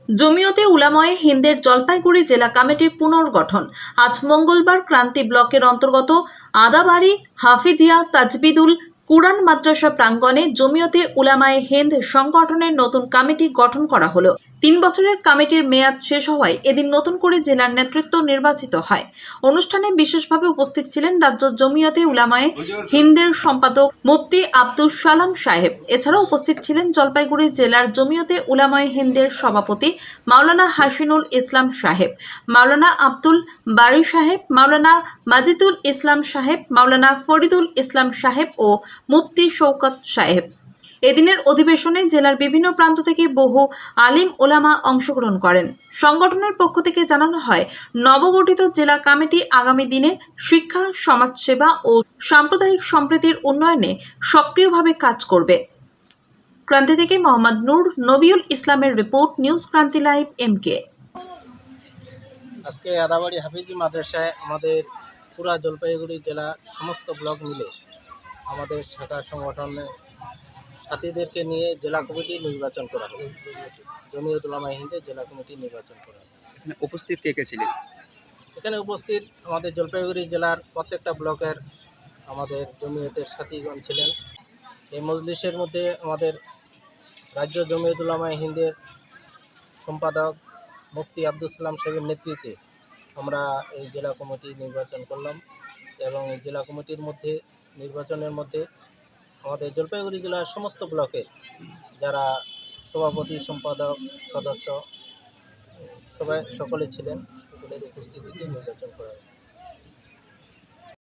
জমিয়তে উলামায়ে হিন্দের জলপাইগুড়ি জেলা কমিটির পুনর্গঠন। আজ মঙ্গলবার ক্রান্তি ব্লকের অন্তর্গত আদাবাড়ি হাফিজিয়া তাজবিদুল কুরআন মাদ্রাসা প্রাঙ্গণে জমিয়তে উলামায়ে হিন্দ সংগঠনের নতুন কমিটি গঠন করা হলো। 3 বছরের কমিটির মেয়াদ শেষ হওয়ায় এদিন নতুন করে জেলার নেতৃত্ব নির্বাচিত হয়। অনুষ্ঠানে বিশেষভাবে উপস্থিত ছিলেন রাজ্য জমিয়তে উলামায়ে হিন্দের সম্পাদক মুফতি আব্দুল সালাম সাহেব। এছাড়াও উপস্থিত ছিলেন জলপাইগুড়ি জেলার জমিয়তে উলামায়ে হিন্দের সভাপতি মাওলানা হাসিনুল ইসলাম সাহেব, মাওলানা আব্দুল বারী সাহেব, মাওলানা মাজিদুল ইসলাম সাহেব, মাওলানা ফরিদুল ইসলাম সাহেব ও মুফতি শওকত সাহেব। এদিনের অধিবেশনে জেলার বিভিন্ন প্রান্ত থেকে বহু আলিম ওলামা অংশগ্রহণ করেন। সংগঠনের পক্ষ থেকে জানানো হয়, নবগঠিত জেলা কমিটি আগামী দিনে শিক্ষা, সমাজসেবা ও সাম্প্রদায়িক সম্প্রীতির উন্নয়নে সক্রিয়ভাবে কাজ করবে। ক্রান্তি থেকে মোহাম্মদ নূর নবিউল ইসলামের রিপোর্ট, নিউজ ক্রান্তি লাইভ এমকে। আজকে আদাবাড়ি হাফিজি মাদ্রাসায় আমাদের পুরা জলপাইগুড়ি জেলার সমস্ত ব্লক মিলে আমাদের শাখা সংগঠনের সাথীদেরকে নিয়ে জেলা কমিটি নির্বাচন করা হবে। জমিয়ত উলামায়ে হিন্দের জেলা কমিটি নির্বাচন করা হবে। এখানে উপস্থিত কে কে ছিলেন? এখানে উপস্থিত আমাদের জলপাইগুড়ি জেলার প্রত্যেকটা ব্লকের আমাদের জমিয়তের সাথীগণ ছিলেন। এই মজলিসের মধ্যে আমাদের রাজ্য জমিয়ত উলামায়ে হিন্দের সম্পাদক মুফতি আব্দুল সালাম সাহেবের নেতৃত্বে আমরা এই জেলা কমিটি নির্বাচন করলাম এবং এই জেলা কমিটির মধ্যে নির্বাচনের মধ্যে আমাদের জলপাইগুড়ি জেলার সমস্ত ব্লকের যারা সভাপতি, সম্পাদক, সদস্য সকলে ছিলেন, সকলের উপস্থিতিতে নির্বাচন করা হয়।